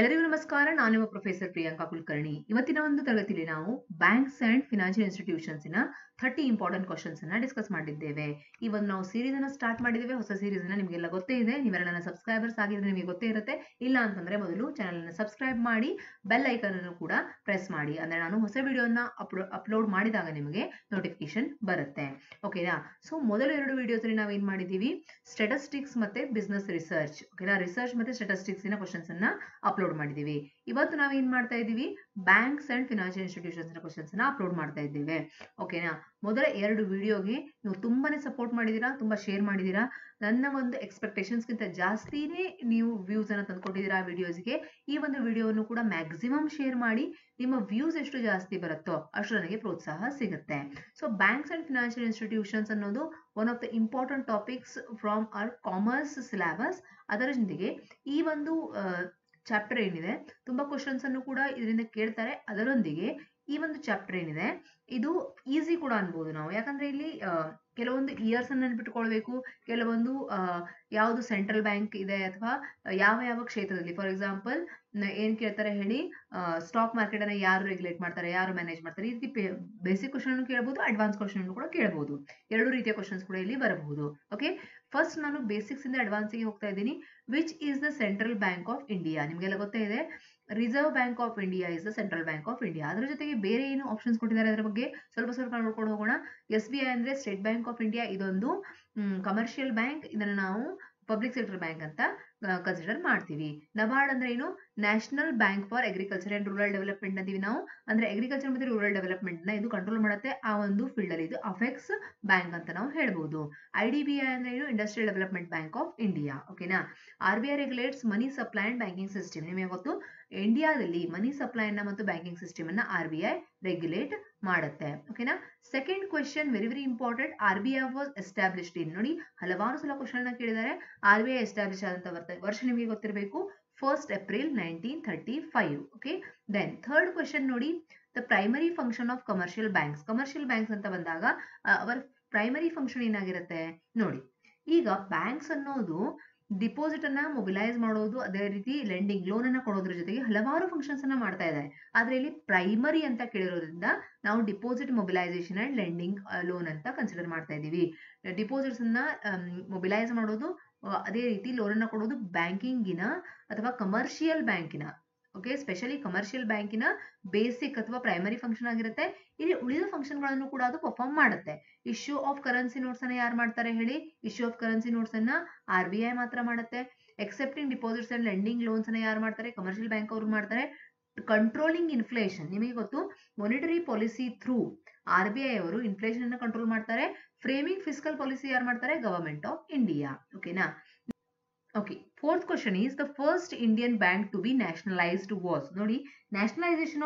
ಎಲ್ಲರಿಗೂ ನಮಸ್ಕಾರ. ನಾನು ನಿಮ್ಮ ಪ್ರೊಫೆಸರ್ ಪ್ರಿಯಾಂಕಾ ಕುಲಕರ್ಣಿ. ಇವತ್ತಿನ ಒಂದು ತರಗತಿಯಲ್ಲಿ ನಾವು ಬ್ಯಾಂಕ್ಸ್ ಅಂಡ್ ಫಿನಾನ್ಷಿಯಲ್ ಇನ್ಸ್ಟಿಟ್ಯೂಷನ್ಸ್ ನ 30 ಇಂಪಾರ್ಟೆಂಟ್ ಕ್ವಶನ್ಸ್ ಅನ್ನ ಡಿಸ್ಕಸ್ ಮಾಡಿದ್ದೇವೆ. ಈ ಒಂದು ನಾವು ಸೀರೀಸ್ ಅನ್ನ ಸ್ಟಾರ್ಟ್ ಮಾಡಿದ್ದೇವೆ. ಹೊಸ ಸೀರೀಸ್ ಅನ್ನ ನಿಮಗೆಲ್ಲ ಗೊತ್ತೇ ಇದೆ. ನೀವೆಲ್ಲ ನನ್ನ ಸಬ್ಸ್ಕ್ರೈಬರ್ಸ್ ಆಗಿದ್ರೆ ನಿಮಗೆ ಗೊತ್ತೇ ಇರುತ್ತೆ. ಇಲ್ಲ ಅಂತಂದ್ರೆ ಮೊದಲು ಚಾನೆಲ್ ಅನ್ನು ಸಬ್ಸ್ಕ್ರೈಬ್ ಮಾಡಿ ಬೆಲ್ ಐಕಾನ್ ಅನ್ನು ಕೂಡ ಪ್ರೆಸ್ ಮಾಡಿ. ಅಂದ್ರೆ ನಾನು ಹೊಸ ವಿಡಿಯೋನ ಅಪ್ಲೋಡ್ ಮಾಡಿದಾಗ ನಿಮಗೆ ನೋಟಿಫಿಕೇಶನ್ ಬರುತ್ತೆ. ಓಕೆನಾ? ಸೊ ಮೊದಲ ಎರಡು ವಿಡಿಯೋಸ್ ಅಲ್ಲಿ ನಾವು ಏನ್ ಮಾಡಿದೀವಿ, ಸ್ಟಾಟಿಸ್ಟಿಕ್ಸ್ ಮತ್ತೆ ಬಿಸ್ನೆಸ್ ರಿಸರ್ಚ್, ಓಕೆನಾ, ರಿಸರ್ಚ್ ಮತ್ತೆ ಸ್ಟಾಟಿಸ್ಟಿಕ್ಸ್ ನ ಕ್ವಶನ್ಸ್ ಅನ್ನ ಅಪ್ಲೋಡ್ ಮಾಡಿದೀವಿ. ಇವತ್ತು ನಾವು ಏನ್ ಮಾಡ್ತಾ ಇದ್ದೀವಿ, ಬ್ಯಾಂಕ್ಸ್ ಅಂಡ್ ಫಿನಾನ್ಷಿಯಲ್ ಇನ್ಸ್ಟಿಟ್ಯೂಷನ್ಸ್ ನ ಕ್ವಶನ್ಸ್ ನ ಅಪ್ಲೋಡ್ ಮಾಡ್ತಾ ಇದ್ದೇವೆ. ಓಕೆನಾ? ಮೊದಲ ಎರಡು ವಿಡಿಯೋಗೆ ನೀವು ತುಂಬಾನೇ ಸಪೋರ್ಟ್ ಮಾಡಿದೀರಾ, ತುಂಬಾ ಶೇರ್ ಮಾಡಿದೀರಾ. ನನ್ನ ಒಂದು ಎಕ್ಸ್ಪೆಕ್ಟೇಷನ್ಸ್ ಗಿಂತ ಜಾಸ್ತಿನೇ ನೀವು ವ್ಯೂಸ್ ಅನ್ನ ತಂದ್ಕೊಟ್ಟಿದ್ದೀರಾ ಆ ವಿಡಿಯೋಸ್ಗೆ. ಈ ಒಂದು ವಿಡಿಯೋವನ್ನು ಕೂಡ ಮ್ಯಾಕ್ಸಿಮಮ್ ಶೇರ್ ಮಾಡಿ. ನಿಮ್ಮ ವ್ಯೂಸ್ ಎಷ್ಟು ಜಾಸ್ತಿ ಬರುತ್ತೋ ಅಷ್ಟು ನನಗೆ ಪ್ರೋತ್ಸಾಹ ಸಿಗುತ್ತೆ. So banks and financial institutions ಅನ್ನೋದು one of the important topics from our commerce syllabus. ಅದರ ಜೊತೆಗೆ ಈ ಒಂದು ಚಾಪ್ಟರ್ ಏನಿದೆ, ತುಂಬಾ ಕ್ವಶನ್ಸ್ ಅನ್ನು ಕೂಡ ಇದರಿಂದ ಕೇಳ್ತಾರೆ. ಅದರೊಂದಿಗೆ ಈ ಒಂದು ಚಾಪ್ಟರ್ ಏನಿದೆ ಇದು ಈಸಿ ಕೂಡ ಅನ್ಬೋದು ನಾವು. ಯಾಕಂದ್ರೆ ಇಲ್ಲಿ ಕೆಲವೊಂದು ಇಯರ್ಸ್ ಅನ್ನ ನೆನಪಿಟ್ಕೊಳ್ಬೇಕು, ಕೆಲವೊಂದು ಯಾವುದು ಸೆಂಟ್ರಲ್ ಬ್ಯಾಂಕ್ ಇದೆ ಅಥವಾ ಯಾವ ಯಾವ ಕ್ಷೇತ್ರದಲ್ಲಿ, ಫಾರ್ ಎಕ್ಸಾಂಪಲ್ ಏನ್ ಕೇಳ್ತಾರೆ ಹೇಳಿ, ಸ್ಟಾಕ್ ಮಾರ್ಕೆಟ್ ಅನ್ನ ಯಾರು ರೆಗ್ಯುಲೇಟ್ ಮಾಡ್ತಾರೆ, ಯಾರು ಮ್ಯಾನೇಜ್ ಮಾಡ್ತಾರೆ, ಈ ರೀತಿ ಬೇಸಿಕ್ ಕ್ವಶನ್ ಕೇಳಬಹುದು, ಅಡ್ವಾನ್ಸ್ ಕ್ವಶನ್ ಕೂಡ ಕೇಳಬಹುದು. ಎರಡು ರೀತಿಯ ಕ್ವಶನ್ಸ್ ಕೂಡ ಇಲ್ಲಿ ಬರಬಹುದು. ಓಕೆ, ಫಸ್ಟ್ ನಾನು ಬೇಸಿಕ್ಸ್ ಇಂದ ಅಡ್ವಾನ್ಸ್ ಗೆ ಹೋಗ್ತಾ ಇದ್ದೀನಿ. Which is the central bank of India? ನಿಮಗೆಲ್ಲ ಗೊತ್ತೇ ಇದೆ, reserve Bank of India is the central bank of India. ಅದರ ಜೊತೆಗೆ ಬೇರೆ ಏನು ಆಪ್ಷನ್ಸ್ ಕೊಟ್ಟಿದ್ದಾರೆ ಅದರ ಬಗ್ಗೆ ಸ್ವಲ್ಪ ಸ್ವಲ್ಪ ನೋಡ್ಕೊಂಡು ಹೋಗೋಣ. SBI ಅಂದ್ರೆ ಸ್ಟೇಟ್ ಬ್ಯಾಂಕ್ ಆಫ್ ಇಂಡಿಯಾ, ಇದೊಂದು ಕಮರ್ಷಿಯಲ್ ಬ್ಯಾಂಕ್. ಇದನ್ನ ನಾವು ಪಬ್ಲಿಕ್ ಸೆಕ್ಟರ್ ಬ್ಯಾಂಕ್ ಅಂತ ಕನ್ಸಿಡರ್ ಮಾಡ್ತೀವಿ. ನಬಾರ್ಡ್ ಅಂದ್ರೆ ಏನು, national bank for agriculture and rural development ಅಂತೀವಿ ನಾವು. ಅಂದ್ರೆ ಅಗ್ರಿಕಲ್ಚರ್ ಮತ್ತೆ ರೂರಲ್ ಡೆವಲಪ್ಮೆಂಟ್ ನ ಇದು ಕಂಟ್ರೋಲ್ ಮಾಡುತ್ತೆ. ಆ ಒಂದು ಫೀಲ್ಡ್ ಅಲ್ಲಿ ಇದು ಅಫೆಕ್ಸ್ ಬ್ಯಾಂಕ್ ಅಂತ ನಾವು ಹೇಳ್ಬಹುದು. IDBI ಅಂದ್ರೆ ಏನು, industrial development bank of India. ಓಕೆನಾ? RBI regulates money supply and banking system. ನಿಮಗೆ ಗೊತ್ತು, ಇಂಡಿಯಾದಲ್ಲಿ ಮನಿ ಸಪ್ಲೈ ಅನ್ನ ಮತ್ತು ಬ್ಯಾಂಕಿಂಗ್ ಸಿಸ್ಟಮ್ ಅನ್ನ RBI ರೆಗ್ಯುಲೇಟ್ ಮಾಡುತ್ತೆ. ಓಕೆನಾ? Second question, very very important. RBI was established in. ನೋಡಿ, ಹಲವಾರು ಸಲ ಕ್ವಶನ್ ಅನ್ನ ಕೇಳಿದ್ದಾರೆ. RBI ಎಸ್ಟಾಬ್ಲಿಷ್ ಆದಂತ ವರ್ಷ ನಿಮಗೆ ಗೊತ್ತಿರಬೇಕು, 1st April 1935. Okay, then third question ನೋಡಿ, the primary function of commercial banks. Commercial banks ಅಂತ ಬಂದಾಗ ಅವರ ಪ್ರೈಮರಿ ಫಂಕ್ಷನ್ ಏನಾಗಿರುತ್ತೆ ನೋಡಿ. ಈಗ ಬ್ಯಾಂಕ್ಸ್ ಅನ್ನೋದು ಡಿಪಾಸಿಟ್ ಅನ್ನ ಮೊಬಿಲೈಸ್ ಮಾಡೋದು, ಅದೇ ರೀತಿ ಲೆಂಡಿಂಗ್, ಲೋನ್ ಅನ್ನ ಕೊಡೋದ್ರ ಜೊತೆಗೆ ಹಲವಾರು ಫಂಕ್ಷನ್ಸ್ ಅನ್ನ ಮಾಡ್ತಾ ಇದ್ದಾರೆ. ಆದ್ರೆ ಇಲ್ಲಿ ಪ್ರೈಮರಿ ಅಂತ ಕೇಳಿರೋದ್ರಿಂದ ನಾವು deposit mobilisation and lending loan ಅಂತ ಕನ್ಸಿಡರ್ ಮಾಡ್ತಾ ಇದೀವಿ. ಡಿಪಾಸಿಟ್ಸ್ ಅನ್ನ ಮೊಬಿಲೈಸ್ ಮಾಡೋದು, ಅದೇ ರೀತಿ ಲೋನ್ ಅನ್ನ ಕೊಡೋದು ಬ್ಯಾಂಕಿಂಗಿನ ಅಥವಾ ಕಮರ್ಷಿಯಲ್ ಬ್ಯಾಂಕಿನ, ಓಕೆ, ಸ್ಪೆಷಲಿ ಕಮರ್ಷಿಯಲ್ ಬ್ಯಾಂಕಿನ ಬೇಸಿಕ್ ಅಥವಾ ಪ್ರೈಮರಿ ಫಂಕ್ಷನ್ ಆಗಿರುತ್ತೆ. ಇಲ್ಲಿ ಉಳಿದ ಫಂಕ್ಷನ್ ಗಳನ್ನು ಕೂಡ ಅದು ಪರ್ಫಾರ್ಮ್ ಮಾಡುತ್ತೆ. ಇಶ್ಯೂ ಆಫ್ ಕರೆನ್ಸಿ ನೋಟ್ಸ್ ಅನ್ನ ಯಾರು ಮಾಡ್ತಾರೆ ಹೇಳಿ? ಇಶ್ಯೂ ಆಫ್ ಕರೆನ್ಸಿ ನೋಟ್ಸ್ ಅನ್ನ RBI ಮಾತ್ರ ಮಾಡುತ್ತೆ. Accepting deposits and lending loans ಅನ್ನ ಯಾರು ಮಾಡ್ತಾರೆ? ಕಮರ್ಷಿಯಲ್ ಬ್ಯಾಂಕ್ ಅವರು ಮಾಡ್ತಾರೆ. ಕಂಟ್ರೋಲಿಂಗ್ ಇನ್ಫ್ಲೇಷನ್, ನಿಮಗೆ ಗೊತ್ತು, ಮಾನಿಟರಿ ಪಾಲಿಸಿ ಥ್ರೂ RBI ಅವರು ಇನ್ಫ್ಲೇಷನ್ ಅನ್ನ ಕಂಟ್ರೋಲ್ ಮಾಡ್ತಾರೆ. ಫ್ರೇಮಿಂಗ್ ಫಿಸ್ಕಲ್ ಪಾಲಿಸಿ ಯಾರು ಮಾಡ್ತಾರೆ? Government of India. ಓಕೆನಾ? Okay, fourth question is the first Indian bank to be nationalised was. ನೋಡಿ, nationalisation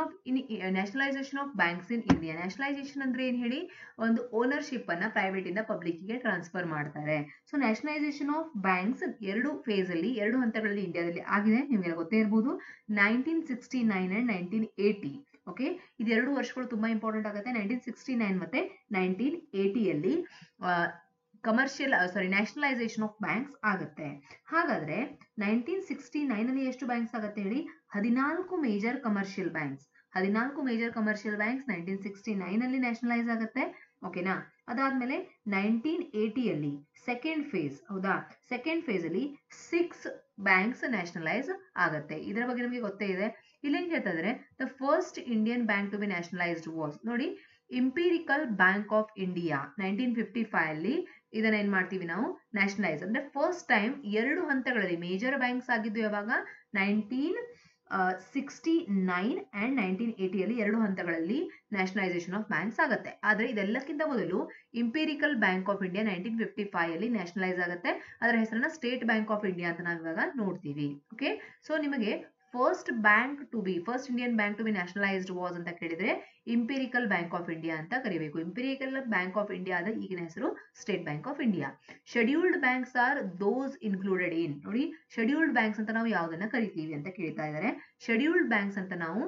of banks in India. Nationalisation ಅಂದ್ರೆ ಏನ್ ಹೇಳಿ, ಒಂದು ಓನರ್ಶಿಪ್ ಅನ್ನ ಪ್ರೈವೇಟ್ ಇಂದ ಪಬ್ಲಿಕ್ ಗೆ ಟ್ರಾನ್ಸ್ಫರ್ ಮಾಡ್ತಾರೆ. ಸೊ ನ್ಯಾಷನಲೈಸೇಷನ್ ಆಫ್ ಬ್ಯಾಂಕ್ಸ್ ಎರಡು ಫೇಸ್ ಅಲ್ಲಿ, ಎರಡು ಹಂತಗಳಲ್ಲಿ ಇಂಡಿಯಾದಲ್ಲಿ ಆಗಿದೆ. ನಿಮ್ಗೆಲ್ಲ ಗೊತ್ತೇ ಇರಬಹುದು, 1969 ಅಂಡ್ 1980. ಓಕೆ, ಇದೆರಡು ವರ್ಷಗಳು ತುಂಬಾ ಇಂಪಾರ್ಟೆಂಟ್ ಆಗುತ್ತೆ. 1969 ಮತ್ತೆ 1980 ಅಲ್ಲಿ ನ್ಯಾಷನಲೈಸೇಷನ್ ಆಫ್ ಬ್ಯಾಂಕ್ಸ್ ಆಗುತ್ತೆ. ಹಾಗಾದ್ರೆ 1969 ಅಲ್ಲಿ ಎಷ್ಟು ಬ್ಯಾಂಕ್ಸ್ ಆಗುತ್ತೆ ಹೇಳಿ? 14 major commercial banks. 14 major commercial banks 1969 ಅಲ್ಲಿ ನ್ಯಾಷನಲೈಸ್ ಆಗುತ್ತೆ. ಓಕೆನಾ? ಅದಾದ್ಮೇಲೆ 1980 ಅಲ್ಲಿ ಸೆಕೆಂಡ್ ಫೇಸ್, ಹೌದಾ, ಸೆಕೆಂಡ್ ಫೇಸ್ ಅಲ್ಲಿ 6 ಬ್ಯಾಂಕ್ಸ್ ನ್ಯಾಷನಲೈಸ್ ಆಗುತ್ತೆ. ಇದರ ಬಗ್ಗೆ ನಮಗೆ ಗೊತ್ತೇ ಇದೆ. ಇಲ್ಲೇನ್ ಹೇಳ್ತಾ ಇದ್ರೆ, the first Indian bank to be nationalised was. ನೋಡಿ, ಇಂಪೀರಿಕಲ್ ಬ್ಯಾಂಕ್ ಆಫ್ ಇಂಡಿಯಾ 1955 ಅಲ್ಲಿ ಇದನ್ನ ಏನ್ ಮಾಡ್ತೀವಿ ನಾವು? ನ್ಯಾಷನಲೈಸ್. ಅಂದ್ರೆ ಫಸ್ಟ್ ಟೈಮ್ ಎರಡು ಹಂತಗಳಲ್ಲಿ ಮೇಜರ್ ಬ್ಯಾಂಕ್ಸ್ ಆಗಿದ್ದು ಯಾವಾಗ? 1969 ಅಂಡ್ 1980 ಅಲ್ಲಿ ಎರಡು ಹಂತಗಳಲ್ಲಿ ನ್ಯಾಷನಲೈಸೇಷನ್ ಆಫ್ ಬ್ಯಾಂಕ್ಸ್ ಆಗುತ್ತೆ. ಆದ್ರೆ ಇದೆಲ್ಲಕ್ಕಿಂತ ಮೊದಲು ಇಂಪೀರಿಕಲ್ ಬ್ಯಾಂಕ್ ಆಫ್ ಇಂಡಿಯಾ 1955 ಅಲ್ಲಿ ನ್ಯಾಷನಲೈಸ್ ಆಗುತ್ತೆ. ಅದರ ಹೆಸರನ್ನ ಸ್ಟೇಟ್ ಬ್ಯಾಂಕ್ ಆಫ್ ಇಂಡಿಯಾ ಅಂತ ನಾವು ಇವಾಗ ನೋಡ್ತೀವಿ. ಓಕೆ, ಸೊ ನಿಮಗೆ first Indian bank to be nationalised was ಅಂತ ಕೇಳಿದ್ರೆ ಇಂಪೀರಿಕಲ್ ಬ್ಯಾಂಕ್ ಆಫ್ ಇಂಡಿಯಾ ಅಂತ ಕರಿಬೇಕು. ಇಂಪೀರಿಕಲ್ ಬ್ಯಾಂಕ್ ಆಫ್ ಇಂಡಿಯಾದ ಈಗಿನ ಹೆಸರು state bank of India. Scheduled banks are those included in. ನೋಡಿ, ಶೆಡ್ಯೂಲ್ಡ್ ಬ್ಯಾಂಕ್ಸ್ ಅಂತ ನಾವು ಯಾವ್ದನ್ನ ಕರಿತೀವಿ ಅಂತ ಕೇಳ್ತಾ ಇದ್ದಾರೆ. ಶೆಡ್ಯೂಲ್ಡ್ ಬ್ಯಾಂಕ್ಸ್ ಅಂತ ನಾವು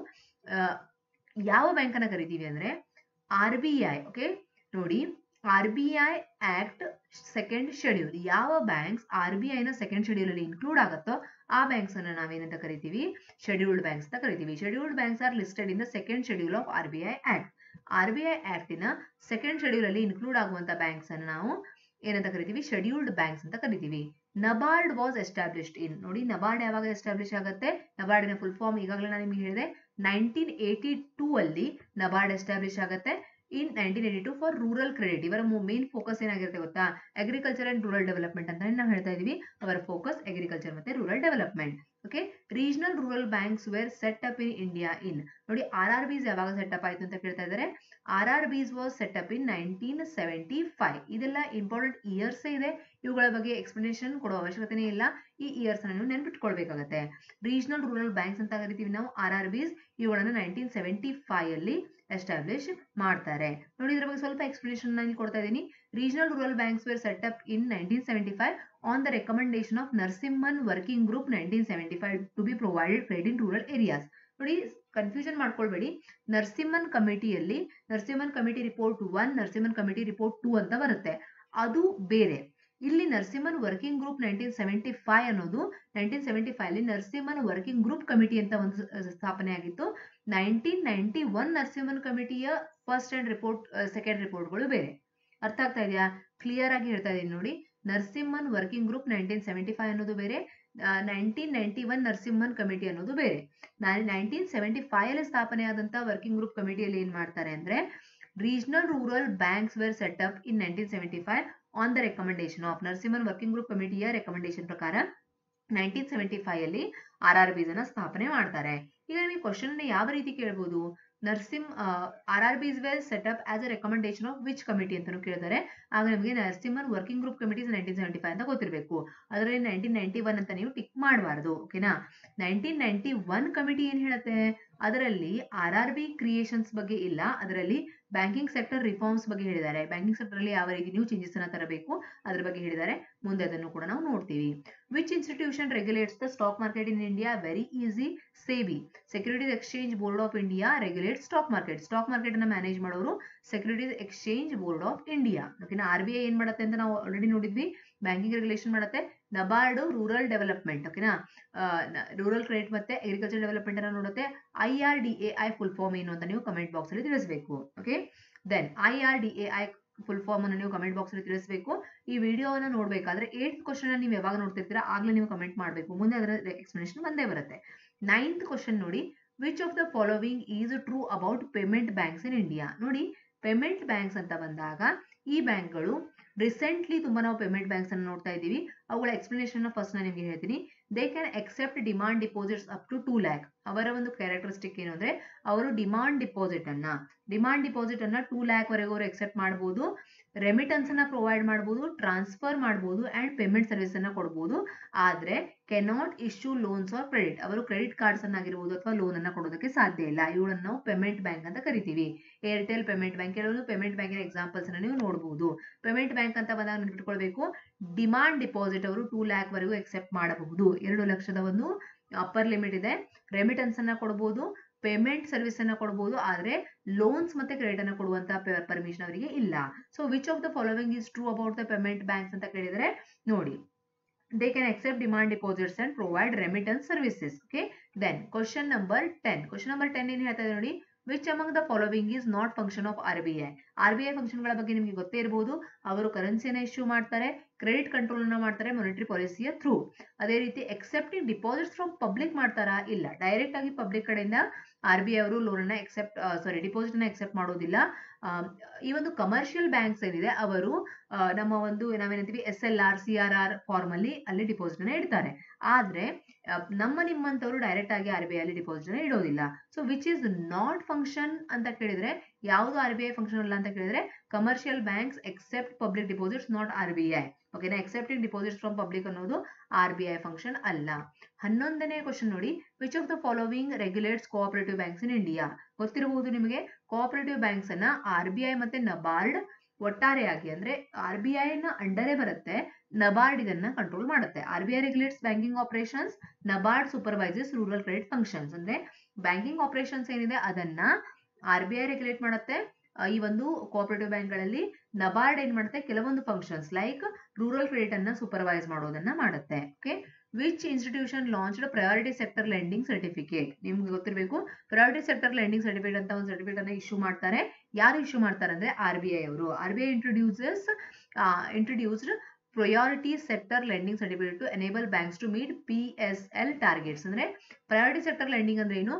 ಯಾವ ಬ್ಯಾಂಕ್ ಅನ್ನ ಕರಿತೀವಿ ಅಂದ್ರೆ RBI. ಓಕೆ, ನೋಡಿ, RBI ಆಕ್ಟ್ ಸೆಕೆಂಡ್ ಶೆಡ್ಯೂಲ್. ಯಾವ ಬ್ಯಾಂಕ್ಸ್ RBI ನ ಸೆಕೆಂಡ್ ಶೆಡ್ಯೂಲ್ ಅಲ್ಲಿ ಇನ್ಕ್ಲೂಡ್ ಆಗುತ್ತೋ ಆ ಬ್ಯಾಂಕ್ಸ್ ಅನ್ನ ನಾವೇನಂತ ಕರಿತೀವಿ, ಶೆಡ್ಯೂಲ್ಡ್ ಬ್ಯಾಂಕ್ಸ್ ಅಂತ ಕರಿತೀವಿ. Scheduled banks are listed in the second schedule of RBI act. RBI ಆಕ್ಟಿನ ಸೆಕೆಂಡ್ ಶೆಡ್ಯೂಲ್ ಅಲ್ಲಿ ಇನ್ಕ್ಲೂಡ್ ಆಗುವಂತ ಬ್ಯಾಂಕ್ಸ್ ಅನ್ನು ನಾವು ಏನಂತ ಕರಿತೀವಿ, ಶೆಡ್ಯೂಲ್ಡ್ ಬ್ಯಾಂಕ್ಸ್ ಅಂತ ಕರಿತೀವಿ. ನಬಾರ್ಡ್ ವಾಸ್ ಎಸ್ಟಾಬ್ಲಿಷ್ಡ್ ಇನ್, ನೋಡಿ ನಬಾರ್ಡ್ ಯಾವಾಗ ಎಸ್ಟಾಬ್ಲಿಷ್ ಆಗುತ್ತೆ, ನಬಾರ್ಡಿನ ಫುಲ್ ಫಾರ್ಮ್ ಈಗಾಗಲೇ ನಾನು ನಿಮ್ಗೆ ಹೇಳಿದೆ 1982 ಅಲ್ಲಿ ನಬಾರ್ಡ್ ಎಸ್ಟಾಬ್ಲಿಷ್ ಆಗುತ್ತೆ. ಇನ್ 1982 ಫಾರ್ ರೂರಲ್ ಕ್ರೆಡಿಟ್. ಇವರ ಮೇನ್ ಫೋಕಸ್ ಏನಾಗಿರುತ್ತೆ ಗೊತ್ತಾ, ಅಗ್ರಿಕಲ್ಚರ್ ಅಂಡ್ ರೂರಲ್ ಡೆವಲಪ್ಮೆಂಟ್ ಅಂತ ನಾವು ಹೇಳ್ತಾ ಇದೀವಿ. ಅವರ ಫೋಕಸ್ ಅಗ್ರಿಕಲ್ಚರ್ ಮತ್ತೆ rural development. Okay, regional rural banks were set up in India in, ನೋಡಿ RRBs ಯಾವಾಗ ಸೆಟ್ ಅಪ್ ಆಯ್ತು ಅಂತ ಕೇಳ್ತಾ ಇದ್ದಾರೆ. RRBs was set up in 1975. ಇದೆಲ್ಲ ಇಂಪಾರ್ಟೆಂಟ್ ಇಯರ್ಸ್ ಇದೆ, ಇವುಗಳ ಬಗ್ಗೆ ಎಕ್ಸ್ಪ್ಲನೇಷನ್ ಕೊಡೋ ಅವಶ್ಯಕತೆ ಇಲ್ಲ. ಈ ಇಯರ್ಸ್ ಅನ್ನು ನೀವು ನೆನ್ಪಿಟ್ಕೊಳ್ಬೇಕಾಗತ್ತೆ. ರೀಜನಲ್ ರೂರಲ್ ಬ್ಯಾಂಕ್ಸ್ ಅಂತ ಕರಿತೀವಿ ನಾವು RRBs. ಇವುಗಳನ್ನ 1975 ಅಲ್ಲಿ ಎಸ್ಟಾಬ್ಲಿಷ್ ಮಾಡ್ತಾರೆ. ನೋಡಿ ಇದ್ರ ಬಗ್ಗೆ ಸ್ವಲ್ಪ ಎಕ್ಸ್ಪ್ಲನೇಷನ್ ನಾನು ಕೊಡ್ತಾ ಇದ್ದೀನಿ. Regional rural banks were set up in 1975 on the recommendation of Narasimhan working group 1975 to be provided credit in rural areas. ನೋಡಿ ಕನ್ಫ್ಯೂಷನ್ ಮಾಡ್ಕೊಳ್ಬೇಡಿ, ನರಸಿಂಹನ್ ಕಮಿಟಿಯಲ್ಲಿ Narasimhan committee report 1, Narasimhan committee report 2 ಅಂತ ಬರುತ್ತೆ, ಅದು ಬೇರೆ. ಇಲ್ಲಿ ನರಸಿಂಹನ್ ವರ್ಕಿಂಗ್ ಗ್ರೂಪ್ 1975 ಅನ್ನೋದು 1975 ಅಲ್ಲಿ ನರಸಿಂಹನ್ ವರ್ಕಿಂಗ್ ಗ್ರೂಪ್ ಕಮಿಟಿ ಅಂತ ಒಂದು ಸ್ಥಾಪನೆ ಆಗಿತ್ತು. 1991 ನರಸಿಂಹನ್ ಕಮಿಟಿಯ ಫಸ್ಟ್ ಅಂಡ್ ರಿಪೋರ್ಟ್, ಸೆಕೆಂಡ್ ರಿಪೋರ್ಟ್ಗಳು ಬೇರೆ. ಅರ್ಥ ಆಗ್ತಾ ಇದೆಯಾ? ಕ್ಲಿಯರ್ ಆಗಿ ಹೇಳ್ತಾ ಇದೀನಿ ನೋಡಿ. ನರಸಿಂಹನ್ ವರ್ಕಿಂಗ್ ಗ್ರೂಪ್ 1975 ಅನ್ನೋದು ಬೇರೆ, 1991 ನರಸಿಂಹನ್ ಕಮಿಟಿ ಅನ್ನೋದು ಬೇರೆ. 1975 ಅಲ್ಲಿ ಸ್ಥಾಪನೆ ಆದಂತ ವರ್ಕಿಂಗ್ ಗ್ರೂಪ್ ಕಮಿಟಿಯಲ್ಲಿ ಏನ್ ಮಾಡ್ತಾರೆ ಅಂದ್ರೆ, regional rural banks were set up in 1975 on the recommendation of Narasimhan working group ಕಮಿಟಿಯ ರೆಕಮೆಂಡೇಶನ್ ಪ್ರಕಾರ 1975 ಅಲ್ಲಿ RRBs ಅನ್ನ ಸ್ಥಾಪನೆ ಮಾಡ್ತಾರೆ. ಈಗ ನಿಮಗೆ ಕ್ವಶನ್ ಅನ್ನ ಯಾವ ರೀತಿ ಕೇಳಬಹುದು, RRBs were set up as a recommendation of which committee ಅಂತಾನು ಕೇಳಿದರೆ, ಆಗ ನಿಮಗೆ ನರಸಿಂಹನ್ ವರ್ಕಿಂಗ್ ಗ್ರೂಪ್ ಕಮಿಟೀಸ್ 1975 ಅಂತ ಗೊತ್ತಿರಬೇಕು. ಅದರಲ್ಲಿ 1991 ಅಂತ ನೀವು ಟಿಕ್ ಮಾಡಬಾರದು. ಓಕೆನಾ? 1991 ಕಮಿಟಿ ಏನ್ ಹೇಳುತ್ತೆ, ಅದರಲ್ಲಿ RRB ಕ್ರಿಯೇಷನ್ಸ್ ಬಗ್ಗೆ ಇಲ್ಲ, ಅದರಲ್ಲಿ ಬ್ಯಾಂಕಿಂಗ್ ಸೆಕ್ಟರ್ ರಿಫಾರ್ಮ್ಸ್ ಬಗ್ಗೆ ಹೇಳಿದ್ದಾರೆ. ಬ್ಯಾಂಕಿಂಗ್ ಸೆಕ್ಟರ್ ಅಲ್ಲಿ ಯಾವ ರೀತಿ ನೀವು ಚೇಂಜಸ್ ಅನ್ನ ತರಬೇಕು ಅದ್ರ ಬಗ್ಗೆ ಹೇಳಿದ್ದಾರೆ. ಮುಂದೆ ಅದನ್ನು ಕೂಡ ನಾವು ನೋಡ್ತೀವಿ. Which institution regulates the stock market in India? Very easy, SEBI. Securities exchange board of India regulate stock market. Stock market ಅನ್ನ ಮ್ಯಾನೇಜ್ ಮಾಡೋರು securities exchange board of India. ಓಕೆನಾ? RBI ಏನ್ ಮಾಡುತ್ತೆ ಅಂತ ನಾವು ಆಲ್ರೆಡಿ ನೋಡಿದ್ವಿ, ಬ್ಯಾಂಕಿಂಗ್ ರೆಗ್ಯುಲೇಷನ್ ಮಾಡುತ್ತೆ. NABARD rural development, ಓಕೆನಾ, ರೂರಲ್ ಕ್ರೆಡಿಟ್ ಮತ್ತೆ ಅಗ್ರಿಕಲ್ಚರ್ ಡೆವಲಪ್ಮೆಂಟ್ ಅನ್ನ ನೋಡುತ್ತೆ. IRDAI ಫುಲ್ ಫಾರ್ಮ್ ಏನು ಅಂತ ನೀವು ಕಮೆಂಟ್ ಬಾಕ್ಸ್ ಅಲ್ಲಿ ತಿಳಿಸಬೇಕು. Okay, then IRDAI full form ಅನ್ನು ನೀವು ಕಮೆಂಟ್ ಬಾಕ್ಸ್ ಅಲ್ಲಿ ತಿಳಿಸಬೇಕು. ಈ ವಿಡಿಯೋವನ್ನ ನೋಡ್ಬೇಕಾದ್ರೆ 8th ಕ್ವಶನ್ ನೀವು ಯಾವಾಗ ನೋಡ್ತಿರ್ತೀರಾ ಆಗ್ಲೇ ನೀವು ಕಮೆಂಟ್ ಮಾಡಬೇಕು, ಮುಂದೆ ಅದರ ಎಕ್ಸ್ಪ್ಲನೇಷನ್ ಬಂದೇ ಬರುತ್ತೆ. 9th ಕ್ವಶನ್ ನೋಡಿ, which of the following is true about payment banks in India? ನೋಡಿ, ಪೇಮೆಂಟ್ ಬ್ಯಾಂಕ್ಸ್ ಅಂತ ಬಂದಾಗ ಈ ಬ್ಯಾಂಕ್ಗಳು ರೀಸೆಂಟ್ಲಿ ತುಂಬಾ ನಾವು ಪೇಮೆಂಟ್ ಬ್ಯಾಂಕ್ಸ್ ಅನ್ನು ನೋಡ್ತಾ ಇದ್ದೀವಿ. ಅವುಗಳ ಎಕ್ಸ್ಪ್ಲನೇಷನ್ ಫಸ್ಟ್ ನಾನು ನಿಮಗೆ ಹೇಳ್ತೀನಿ. They can accept demand deposits up to 2 lakh. ಅವರ ಒಂದು ಕ್ಯಾರೆಕ್ಟರಿಸ್ಟಿಕ್ ಏನು ಅಂದ್ರೆ, ಅವರು ಡಿಮಾಂಡ್ ಡಿಪಾಸಿಟ್ ಅನ್ನ 2 lakh ವರೆಗೂ ಅವರು ಅಕ್ಸೆಪ್ಟ್ ಮಾಡಬಹುದು. ರೆಮಿಟನ್ಸ್ ಅನ್ನ ಪ್ರೊವೈಡ್ ಮಾಡಬಹುದು, ಟ್ರಾನ್ಸ್ಫರ್ ಮಾಡಬಹುದು ಅಂಡ್ ಪೇಮೆಂಟ್ ಸರ್ವಿಸ್ ಅನ್ನ ಕೊಡಬಹುದು. ಆದ್ರೆ cannot issue loans R credit. ಅವರು ಕ್ರೆಡಿಟ್ ಕಾರ್ಡ್ಸ್ ಅನ್ನಾಗಿರಬಹುದು ಅಥವಾ ಲೋನ್ ಅನ್ನ ಕೊಡೋದಕ್ಕೆ ಸಾಧ್ಯ ಇಲ್ಲ. ಇವುಗಳನ್ನು ನಾವು ಪೇಮೆಂಟ್ ಬ್ಯಾಂಕ್ ಅಂತ ಕರಿತೀವಿ. ಏರ್ಟೆಲ್ ಪೇಮೆಂಟ್ ಬ್ಯಾಂಕ್, ಕೆಲವೊಂದು ಪೇಮೆಂಟ್ ಬ್ಯಾಂಕಿನ ಎಕ್ಸಾಂಪಲ್ಸ್ ಅನ್ನ ನೀವು ನೋಡಬಹುದು. ಪೇಮೆಂಟ್ ಬ್ಯಾಂಕ್ ಅಂತ ಬಂದಾಗ ನೆನಪಿಟ್ಕೊಳ್ಬೇಕು, ಡಿಮಾಂಡ್ ಡಿಪಾಸಿಟ್ ಅವರು 2 lakh ವರೆಗೂ ಅಕ್ಸೆಪ್ಟ್ ಮಾಡಬಹುದು. 2 ಲಕ್ಷದ ಒಂದು ಅಪ್ಪರ್ ಲಿಮಿಟ್ ಇದೆ. ರೆಮಿಟನ್ಸ್ ಅನ್ನ ಕೊಡಬಹುದು, ಪೇಮೆಂಟ್ ಸರ್ವಿಸ್ ಅನ್ನ ಕೊಡಬಹುದು, ಆದ್ರೆ ಲೋನ್ಸ್ ಮತ್ತೆ ಕ್ರೆಡಿಟ್ ಅನ್ನ ಕೊಡುವಂತ ಪರ್ಮಿಷನ್ ಅವರಿಗೆ ಇಲ್ಲ. So which of the following is true about the payment banks ಅಂತ ಕೇಳಿದ್ರೆ ನೋಡಿ, they can accept demand deposits and provide remittance services. Okay, then question number 10 ಏನು ಹೇಳ್ತಾ ಇದೆ ನೋಡಿ, which among the following is not function of RBI? RBI function ಗಳ ಬಗ್ಗೆ ನಿಮಗೆ ಗೊತ್ತೇ ಇರಬಹುದು. ಅವರು ಕರೆನ್ಸಿಯನ್ನು ಇಶ್ಯೂ ಮಾಡ್ತಾರೆ, ಕ್ರೆಡಿಟ್ ಕಂಟ್ರೋಲ್ ಅನ್ನ ಮಾಡ್ತಾರೆ ಮಾನಿಟರಿ ಪಾಲಿಸಿಯ ಥ್ರೂ. ಅದೇ ರೀತಿ ಎಕ್ಸೆಪ್ಟಿಂಗ್ ಡಿಪಾಸಿಟ್ಸ್ ಫ್ರಮ್ ಪಬ್ಲಿಕ್ ಮಾಡ್ತಾರಾ? ಇಲ್ಲ, ಡೈರೆಕ್ಟ್ ಆಗಿ ಪಬ್ಲಿಕ್ ಕಡೆಯಿಂದ RBI ಅವರು ಲೋನ್ ಅನ್ನ ಡಿಪಾಸಿಟ್ ಅನ್ನ ಎಕ್ಸೆಪ್ಟ್ ಮಾಡೋದಿಲ್ಲ. ಈ ಒಂದು ಕಮರ್ಷಿಯಲ್ ಬ್ಯಾಂಕ್ಸ್ ಏನಿದೆ ಅವರು ನಮ್ಮ ಒಂದು ನಾವೇನಂತೀವಿ SLR CRR ಫಾರ್ಮ್ ಅಲ್ಲಿ ಡಿಪಾಸಿಟ್ ಅನ್ನ ಇಡ್ತಾರೆ. ಆದ್ರೆ ನಿಮ್ಮಂತವರು ಡೈರೆಕ್ಟ್ ಆಗಿ RBI ಅಲ್ಲಿ ಡಿಪಾಸಿಟ್ ಅನ್ನ ಇಡೋದಿಲ್ಲ. So which is not function ಅಂತ ಕೇಳಿದ್ರೆ, ಯಾವುದು RBI ಫಂಕ್ಷನ್ ಅಲ್ಲ ಅಂತ ಕೇಳಿದ್ರೆ, commercial banks accept public deposits, not RBI. ಓಕೆನಾ? ಎಕ್ಸೆಪ್ಟಿಂಗ್ ಡಿಪಾಸಿಟ್ಸ್ ಫ್ರಮ್ ಪಬ್ಲಿಕ್ ಅನ್ನೋದು RBI ಫಂಕ್ಷನ್ ಅಲ್ಲ. 11ನೇ ಕ್ವಶನ್ ನೋಡಿ, which of the following regulates cooperative banks in India? ಗೊತ್ತಿರಬಹುದು ನಿಮಗೆ, ಕೋಆಪರೇಟಿವ್ ಬ್ಯಾಂಕ್ಸ್ ಅನ್ನ RBI ಮತ್ತೆ ನಬಾರ್ಡ್ ಒಟ್ಟಾರೆಯಾಗಿ, ಅಂದ್ರೆ RBI ನ ಅಂಡರೇ ಬರುತ್ತೆ, ನಬಾರ್ಡ್ ಇದನ್ನ ಕಂಟ್ರೋಲ್ ಮಾಡುತ್ತೆ. RBI regulates banking operations, NABARD supervises rural credit functions. ಅಂದ್ರೆ ಬ್ಯಾಂಕಿಂಗ್ ಆಪರೇಷನ್ಸ್ ಏನಿದೆ ಅದನ್ನ RBI ರೆಗ್ಯುಲೇಟ್ ಮಾಡುತ್ತೆ. ಈ ಒಂದು ಕೋಆಪರೇಟಿವ್ ಬ್ಯಾಂಕ್ ಗಳಲ್ಲಿ ನಬಾರ್ಡ್ ಏನ್ ಮಾಡುತ್ತೆ, ಕೆಲವೊಂದು ಫಂಕ್ಷನ್ಸ್ ಲೈಕ್ ರೂರಲ್ ಕ್ರೆಡಿಟ್ ಅನ್ನ ಸೂಪರ್ವೈಸ್ ಮಾಡೋದನ್ನ ಮಾಡುತ್ತೆ. Okay, which institution launched priority sector lending certificate? ನಿಮ್ಗೆ ಗೊತ್ತಿರಬೇಕು, ಪ್ರಯಾರಿಟಿ ಸೆಕ್ಟರ್ ಲೆಂಡಿಂಗ್ ಸರ್ಟಿಫಿಕೇಟ್ ಅಂತ ಒಂದು ಸರ್ಟಿಫಿಕೇಟ್ ಅನ್ನ ಇಶ್ಯೂ ಮಾಡ್ತಾರೆ. ಯಾರು ಇಶ್ಯೂ ಮಾಡ್ತಾರೆ ಅಂದ್ರೆ RBI ಅವರು. RBI introduced priority sector lending certificate to enable banks to meet PSL targets. ಅಂದ್ರೆ ಪ್ರಯಾರಿಟಿ ಸೆಕ್ಟರ್ ಲೆಂಡಿಂಗ್ ಅಂದ್ರೆ ಏನು?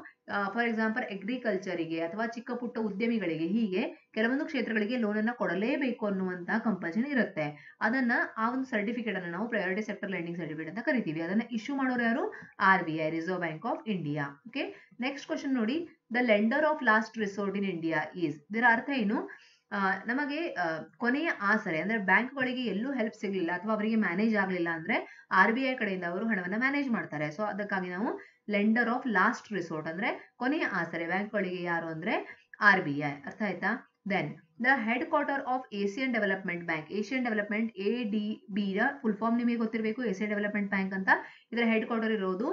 ಫಾರ್ ಎಕ್ಸಾಂಪಲ್ ಅಗ್ರಿಕಲ್ಚರಿಗೆ ಅಥವಾ ಚಿಕ್ಕ ಪುಟ್ಟ ಉದ್ಯಮಿಗಳಿಗೆ, ಹೀಗೆ ಕೆಲವೊಂದು ಕ್ಷೇತ್ರಗಳಿಗೆ ಲೋನ್ ಅನ್ನ ಕೊಡಲೇಬೇಕು ಅನ್ನುವಂತ ಕಂಪಲ್ಷನ್ ಇರುತ್ತೆ. ಅದನ್ನ ಆ ಒಂದು ಸರ್ಟಿಫಿಕೇಟ್ ಅನ್ನ ನಾವು ಪ್ರಯಾರಿಟಿ ಸೆಕ್ಟರ್ ಲೆಂಡಿಂಗ್ ಸರ್ಟಿಫಿಕೇಟ್ ಅಂತ ಕರಿತೀವಿ. ಅದನ್ನ ಇಶ್ಯೂ ಮಾಡೋರು ಯಾರು? RBI, Reserve Bank of India. Okay, next question ನೋಡಿ, the lender of last resort in India is. ಇದರ ಅರ್ಥ ಏನು? ನಮಗೆ ಕೊನೆಯ ಆಸರೆ ಅಂದ್ರೆ ಬ್ಯಾಂಕ್ಗಳಿಗೆ ಎಲ್ಲೂ ಹೆಲ್ಪ್ ಸಿಗ್ಲಿಲ್ಲ ಅಥವಾ ಅವರಿಗೆ ಮ್ಯಾನೇಜ್ ಆಗ್ಲಿಲ್ಲ ಅಂದ್ರೆ RBI ಕಡೆಯಿಂದ ಅವರು ಹಣವನ್ನ ಮ್ಯಾನೇಜ್ ಮಾಡ್ತಾರೆ. ಸೊ ಅದಕ್ಕಾಗಿ ನಾವು ಲೆಂಡರ್ ಆಫ್ ಲಾಸ್ಟ್ ರಿಸೋರ್ಟ್ ಅಂದ್ರೆ ಕೊನೆಯ ಆಸರೆ ಬ್ಯಾಂಕ್ಗಳಿಗೆ ಯಾರು ಅಂದ್ರೆ RBI. ಅರ್ಥ ಆಯ್ತಾ? Then the headquarter of Asian development bank. Asian development ADB ಯ ಫುಲ್ ಫಾರ್ಮ್ ನಿಮಗೆ ಗೊತ್ತಿರಬೇಕು, ಏಷಿಯನ್ ಡೆವಲಪ್ಮೆಂಟ್ ಬ್ಯಾಂಕ್ ಅಂತ. ಇದರ ಹೆಡ್ ಕ್ವಾರ್ಟರ್ ಇರೋದು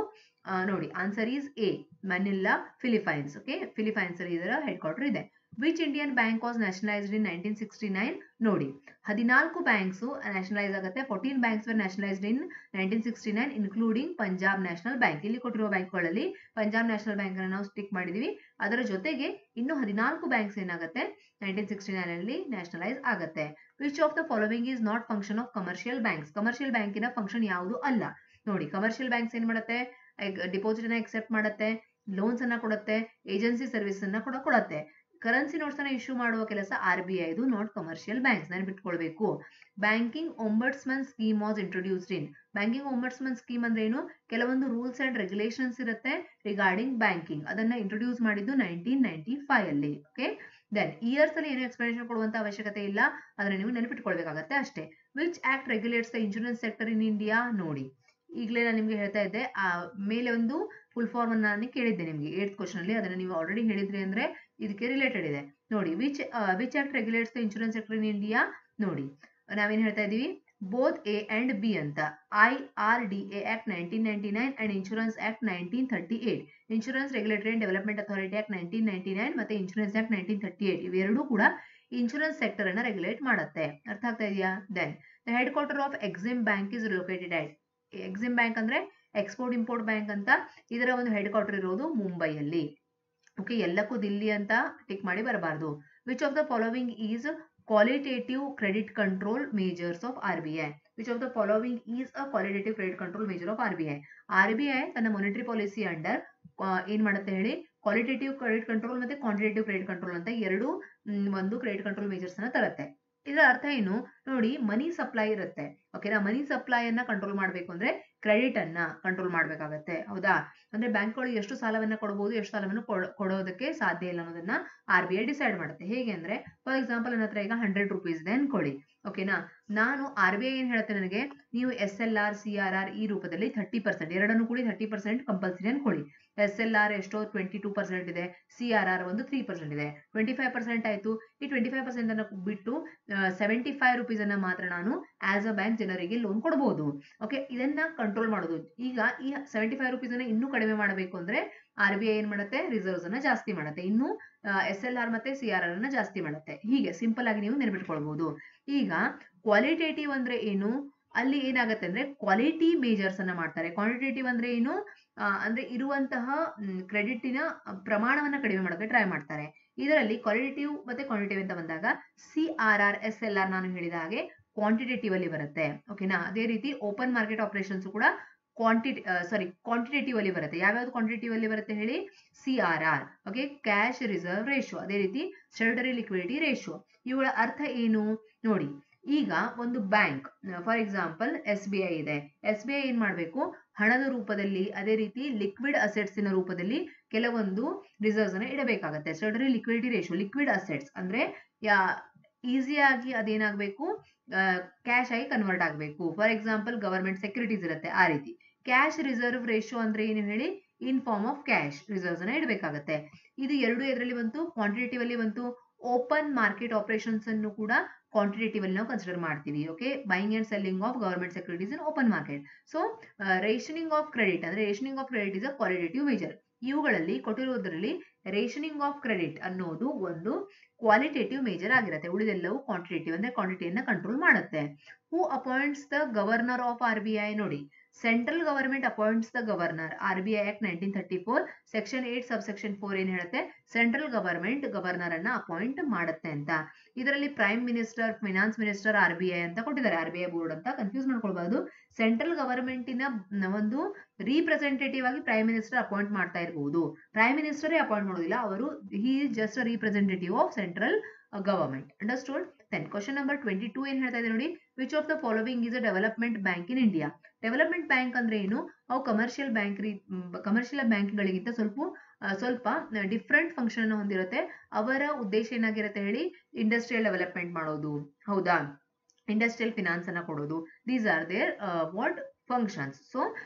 ನೋಡಿ, answer is A, Manila, Philippines. Okay, Philippines ಅಲ್ಲಿ ಇದರ ಹೆಡ್ ಕ್ವಾರ್ಟರ್ ಇದೆ. Which Indian bank was nationalised in 1969? ನೋಡಿ, 14 ಬ್ಯಾಂಕ್ಸ್ ನ್ಯಾಷನಲೈಸ್ ಆಗುತ್ತೆ. 14 banks were nationalised in 1969 including Punjab National Bank. ಇಲ್ಲಿ ಕೊಟ್ಟಿರುವ ಬ್ಯಾಂಕ್ಗಳಲ್ಲಿ ಪಂಜಾಬ್ ನ್ಯಾಷನಲ್ ಬ್ಯಾಂಕ್ ಅನ್ನು ನಾವು ಸ್ಟಿಕ್ ಮಾಡಿದೀವಿ. ಅದರ ಜೊತೆಗೆ ಇನ್ನು 14 ಬ್ಯಾಂಕ್ಸ್ ಏನಾಗುತ್ತೆ 1969 ಅಲ್ಲಿ ನ್ಯಾಷನಲೈಸ್ ಆಗುತ್ತೆ. Which of the following is not function of commercial banks? Commercial ಬ್ಯಾಂಕಿನ ಫಂಕ್ಷನ್ ಯಾವುದು ಅಲ್ಲ. ನೋಡಿ, ಕಮರ್ಷಿಯಲ್ ಬ್ಯಾಂಕ್ಸ್ ಏನ್ ಮಾಡುತ್ತೆ? ಡಿಪಾಸಿಟ್ ಅನ್ನ ಎಕ್ಸೆಪ್ಟ್ ಮಾಡುತ್ತೆ, ಲೋನ್ಸ್ ಅನ್ನ ಕೊಡುತ್ತೆ, ಏಜೆನ್ಸಿ ಸರ್ವಿಸ್ ಅನ್ನ ಕೂಡ ಕೊಡುತ್ತೆ. ಕರೆನ್ಸಿ ನೋಟ್ಸ್ ಅನ್ನ ಇಶ್ಯೂ ಮಾಡುವ ಕೆಲಸ RBI ಇದು, ನಾಟ್ ಕಮರ್ಷಿಯಲ್ ಬ್ಯಾಂಕ್ಸ್. ನೆನಪಿಟ್ಕೊಳ್ಬೇಕು. Banking ombudsman scheme was introduced in. Banking ombudsman scheme ಅಂದ್ರೆ ಏನು? ಕೆಲವೊಂದು ರೂಲ್ಸ್ ಅಂಡ್ ರೆಗ್ಯುಲೇಷನ್ಸ್ ಇರುತ್ತೆ ರಿಗಾರ್ಡಿಂಗ್ ಬ್ಯಾಂಕಿಂಗ್. ಅದನ್ನ ಇಂಟ್ರೊಡ್ಯೂಸ್ ಮಾಡಿದ್ದು 1995 ಅಲ್ಲಿ. ಓಕೆ, ದೆನ್ ಇಯರ್ಸ್ ಅಲ್ಲಿ ಏನು ಎಕ್ಸ್ಪ್ಲನೇಷನ್ ಕೊಡುವಂತ ಅವಶ್ಯಕತೆ ಇಲ್ಲ, ಅದನ್ನ ನೀವು ನೆನಪಿಟ್ಕೊಳ್ಬೇಕಾಗತ್ತೆ ಅಷ್ಟೇ. Which act regulates the insurance sector in India? ನೋಡಿ, ಈಗಲೇ ನಾನು ನಿಮ್ಗೆ ಹೇಳ್ತಾ ಇದ್ದೆ, ಮೇಲೆ ಒಂದು ಫುಲ್ ಫಾರ್ಮ್ ಅನ್ನ ನಾನು ಕೇಳಿದ್ದೆ ನಿಮ್ಗೆ 8th ಕ್ವಶನ್ ಅಲ್ಲಿ. ಅದನ್ನ ನೀವು ಆಲ್ರೆಡಿ ಹೇಳಿದ್ರಿ ಅಂದ್ರೆ ಇದಕ್ಕೆ ರಿಲೇಟೆಡ್ ಇದೆ. ನೋಡಿ, which act regulates the insurance sector in India? ನೋಡಿ, ನಾವೇನ್ ಹೇಳ್ತಾ ಇದೀವಿ? ಬೋತ್ A and B ಅಂತ. IRDA act 1999 and insurance act 1938. Insurance regulatory and development authority act 1999 ಮತ್ತೆ ಇನ್ಶೂರೆನ್ಸ್ ಆಕ್ಟ್ 1938 ಇವೆರಡೂ ಕೂಡ ಇನ್ಶೂರೆನ್ಸ್ ಸೆಕ್ಟರ್ ಅನ್ನ ರೆಗ್ಯುಲೇಟ್ ಮಾಡುತ್ತೆ. ಅರ್ಥ ಆಗ್ತಾ ಇದೆಯಾ? Then the headquarter of EXIM bank is located at. EXIM bank ಅಂದ್ರೆ ಎಕ್ಸ್ಪೋರ್ಟ್ ಇಂಪೋರ್ಟ್ ಬ್ಯಾಂಕ್ ಅಂತ. ಇದರ ಒಂದು ಹೆಡ್ ಕ್ವಾರ್ಟರ್ ಇರೋದು ಮುಂಬೈಯಲ್ಲಿ. ಓಕೆ, ಎಲ್ಲಕ್ಕೂ ದಿಲ್ಲಿ ಅಂತ ಟಿಕ್ ಮಾಡಿ ಬರಬಾರ್ದು. Which of the following is qualitative credit control majors of RBI? Which of the following is a qualitative credit control major of RBI? RBI ತನ್ನ ಮಾನಿಟರಿ ಪಾಲಿಸಿ ಅಂಡರ್ ಏನ್ ಮಾಡುತ್ತೆ ಹೇಳಿ? ಕ್ವಾಲಿಟೇಟಿವ್ ಕ್ರೆಡಿಟ್ ಕಂಟ್ರೋಲ್ ಮತ್ತೆ quantitative credit control ಅಂತ ಎರಡು ಒಂದು credit control majors ಅನ್ನ ತರುತ್ತೆ. ಇದರ ಅರ್ಥ ಏನು? ನೋಡಿ, ಮನಿ ಸಪ್ಲೈ ಇರುತ್ತೆ. ಓಕೆನಾ? ಮನಿ ಸಪ್ಲೈ ಅನ್ನ ಕಂಟ್ರೋಲ್ ಮಾಡಬೇಕು ಅಂದ್ರೆ ಕ್ರೆಡಿಟ್ ಅನ್ನ ಕಂಟ್ರೋಲ್ ಮಾಡ್ಬೇಕಾಗತ್ತೆ. ಹೌದಾ? ಅಂದ್ರೆ ಬ್ಯಾಂಕ್ಗಳು ಎಷ್ಟು ಸಾಲವನ್ನ ಕೊಡಬಹುದು, ಎಷ್ಟು ಸಾಲವನ್ನು ಕೊಡೋದಕ್ಕೆ ಸಾಧ್ಯ ಇಲ್ಲ ಅನ್ನೋದನ್ನ RBI ಡಿಸೈಡ್ ಮಾಡುತ್ತೆ. ಹೇಗೆ ಅಂದ್ರೆ, ಫಾರ್ ಎಕ್ಸಾಂಪಲ್ ನನ್ನ ಹತ್ರ ಈಗ 100 ರೂಪೀಸ್ ಇದೆ ಅನ್ಕೊಳ್ಳಿ. ಓಕೆನಾ? ನಾನು RBI ಏನ್ ಹೇಳುತ್ತೆ ನನಗೆ, ನೀವು SLR CRR ಈ ರೂಪದಲ್ಲಿ 30%, ಎರಡನ್ನು ಕೂಡಿ 30% ಕಂಪಲ್ಸರಿ ಅನ್ಕೊಳ್ಳಿ. SLR ಎಷ್ಟೋ 22% ಇದೆ, CRR ಒಂದು 3% ಇದೆ, 25% ಆಯ್ತು. ಈ 25% ಅನ್ನ ಬಿಟ್ಟು 75 ರೂಪೀಸ್ ಅನ್ನ ಮಾತ್ರ ನಾನು ಆಸ್ ಅ ಬ್ಯಾಂಕ್ ಜನರಿಗೆ ಲೋನ್ ಕೊಡಬಹುದು. ಓಕೆ, ಇದನ್ನ ಕಂಟ್ರೋಲ್ ಮಾಡೋದು. ಈಗ ಈ 75 ರೂಪೀಸ್ ಅನ್ನ ಇನ್ನೂ ಕಡಿಮೆ ಮಾಡಬೇಕು ಅಂದ್ರೆ RBI ಏನ್ ಮಾಡುತ್ತೆ? ರಿಸರ್ವ್ಸ್ ಅನ್ನ ಜಾಸ್ತಿ ಮಾಡುತ್ತೆ, ಇನ್ನು SLR ಮತ್ತೆ CRR ಅನ್ನ ಜಾಸ್ತಿ ಮಾಡುತ್ತೆ. ಹೀಗೆ ಸಿಂಪಲ್ ಆಗಿ ನೀವು ನೆನಪಿಟ್ಕೊಳ್ಬಹುದು. ಈಗ ಕ್ವಾಲಿಟೇಟಿವ್ ಅಂದ್ರೆ ಏನು? ಅಲ್ಲಿ ಏನಾಗುತ್ತೆ ಅಂದ್ರೆ ಕ್ವಾಲಿಟಿ ಮೇಜರ್ಸ್ ಅನ್ನ ಮಾಡ್ತಾರೆ. ಕ್ವಾಂಟಿಟೇಟಿವ್ ಅಂದ್ರೆ ಏನು? ಅಂದ್ರೆ ಇರುವಂತಹ ಕ್ರೆಡಿಟಿನ ಪ್ರಮಾಣವನ್ನ ಕಡಿಮೆ ಮಾಡೋಕೆ ಟ್ರೈ ಮಾಡ್ತಾರೆ. ಇದರಲ್ಲಿ ಕ್ವಾಲಿಟೇಟಿವ್ ಮತ್ತೆ ಕ್ವಾಂಟಿಟೇಟಿವ್ ಅಂತ ಬಂದಾಗ CRR SLR ನಾನು ಹೇಳಿದ ಹಾಗೆ ಕ್ವಾಂಟಿಟೇಟಿವ್ ಅಲ್ಲಿ ಬರುತ್ತೆ. ಓಕೆನಾ? ಅದೇ ರೀತಿ ಓಪನ್ ಮಾರ್ಕೆಟ್ ಆಪರೇಷನ್ಸ್ ಕೂಡ ಕ್ವಾಂಟಿಟೇಟಿವ್ ಅಲ್ಲಿ ಬರುತ್ತೆ. ಯಾವ್ಯಾವ್ದು ಕ್ವಾಂಟಿಟೇಟಿವ್ ಅಲ್ಲಿ ಬರುತ್ತೆ ಹೇಳಿ? CRR. Okay, cash reserve ratio, ಅದೇ ರೀತಿ ಸ್ಟೇಟರಿ ಲಿಕ್ವಿಡಿಟಿ ರೇಷಿಯೋ. ಇವುಗಳ ಅರ್ಥ ಏನು ನೋಡಿ? ಈಗ ಒಂದು ಬ್ಯಾಂಕ್, ಫಾರ್ ಎಕ್ಸಾಂಪಲ್ SBI ಇದೆ. SBI ಏನ್ ಮಾಡ್ಬೇಕು? ಹಣದ ರೂಪದಲ್ಲಿ, ಅದೇ ರೀತಿ ಲಿಕ್ವಿಡ್ ಅಸೆಟ್ಸ್ ನ ರೂಪದಲ್ಲಿ ಕೆಲವೊಂದು ರಿಸರ್ವ್ಸ್ ಅನ್ನ ಇಡಬೇಕಾಗತ್ತೆ. Statutory liquidity ratio, liquid assets ಅಂದ್ರೆ ಈಸಿಯಾಗಿ ಅದೇನಾಗಬೇಕು? ಕ್ಯಾಶ್ ಆಗಿ ಕನ್ವರ್ಟ್ ಆಗಬೇಕು. ಫಾರ್ ಎಕ್ಸಾಂಪಲ್ ಗವರ್ಮೆಂಟ್ ಸೆಕ್ಯೂರಿಟೀಸ್ ಇರುತ್ತೆ, ಆ ರೀತಿ. ಕ್ಯಾಶ್ ರಿಸರ್ವ್ ರೇಷಿಯೋ ಅಂದ್ರೆ ಏನು ಹೇಳಿ? In form of cash reserves ಅನ್ನ ಇಡಬೇಕಾಗತ್ತೆ. ಇದು ಎರಡು ಎದರಲ್ಲಿ ಬಂತು? ಕ್ವಾಂಟಿಟೇಟಿವ್ ಅಲ್ಲಿ ಬಂತು. ಓಪನ್ ಮಾರ್ಕೆಟ್ ಆಪರೇಷನ್ಸ್ ಅನ್ನು ಕೂಡ ಕ್ವಾಂಟಿಟೇಟಿವ್ ಅಲ್ಲಿ ನಾವು ಕನ್ಸಿಡರ್ ಮಾಡ್ತೀವಿ. Okay, buying and selling of government securities in open market. So rationing of credit ಅಂದ್ರೆ rationing of credit is a qualitative measure. ಇವುಗಳಲ್ಲಿ ಕೊಟ್ಟಿರುವುದರಲ್ಲಿ ರೇಷನಿಂಗ್ ಆಫ್ ಕ್ರೆಡಿಟ್ ಅನ್ನೋದು ಒಂದು ಕ್ವಾಲಿಟೇಟಿವ್ ಮೇಜರ್ ಆಗಿರುತ್ತೆ. ಉಳಿದೆಲ್ಲವೂ ಕ್ವಾಂಟಿಟೇಟಿವ್ ಅಂದ್ರೆ ಕ್ವಾಂಟಿಟಿಯನ್ನ ಕಂಟ್ರೋಲ್ ಮಾಡುತ್ತೆ. Who appoints the governor of RBI? ನೋಡಿ, central government appoints the governor. RBI act 1934 section 8 subsection 4 ಏನ್ ಹೇಳುತ್ತೆ, ಸೆಂಟ್ರಲ್ ಗವರ್ಮೆಂಟ್ ಗವರ್ನರ್ ಅನ್ನ ಅಪಾಯಿಂಟ್ ಮಾಡುತ್ತೆ ಅಂತ. ಇದರಲ್ಲಿ prime minister, finance minister, RBI ಅಂತ ಕೊಟ್ಟಿದ್ದಾರೆ. RBI ಬೋರ್ಡ್ ಅಂತ ಕನ್ಫ್ಯೂಸ್ ಮಾಡ್ಕೊಳ್ಬಹುದು. ಸೆಂಟ್ರಲ್ ಗವರ್ಮೆಂಟಿನ ಒಂದು ರಿಪ್ರೆಸೆಂಟೇಟಿವ್ ಆಗಿ ಪ್ರೈಮ್ ಮಿನಿಸ್ಟರ್ ಅಪಾಯಿಂಟ್ ಮಾಡ್ತಾ ಇರಬಹುದು. ಪ್ರೈಮ್ ಮಿನಿಸ್ಟರೇ ಅಪಾಯಿಂಟ್ ಮಾಡೋದಿಲ್ಲ, ಅವರು he is just a representative of central government. Understood? Then question number 22 ಏನ್ ಹೇಳ್ತಾ ಇದೆ ನೋಡಿ, which of the following is a development bank in India? Development bank ಅಂದ್ರೆ ಏನು? ಅವು ಕಮರ್ಷಿಯಲ್ ಬ್ಯಾಂಕ್ಗಳಿಗಿಂತ ಸ್ವಲ್ಪ ಡಿಫ್ರೆಂಟ್ ಫಂಕ್ಷನ್ ಅನ್ನು ಹೊಂದಿರುತ್ತೆ. ಅವರ ಉದ್ದೇಶ ಏನಾಗಿರುತ್ತೆ ಹೇಳಿ, ಇಂಡಸ್ಟ್ರಿಯಲ್ ಡೆವಲಪ್ಮೆಂಟ್ ಮಾಡೋದು, ಹೌದಾ, ಇಂಡಸ್ಟ್ರಿಯಲ್ ಫಿನಾನ್ಸ್ ಅನ್ನ ಕೊಡೋದು. These are their what functions. So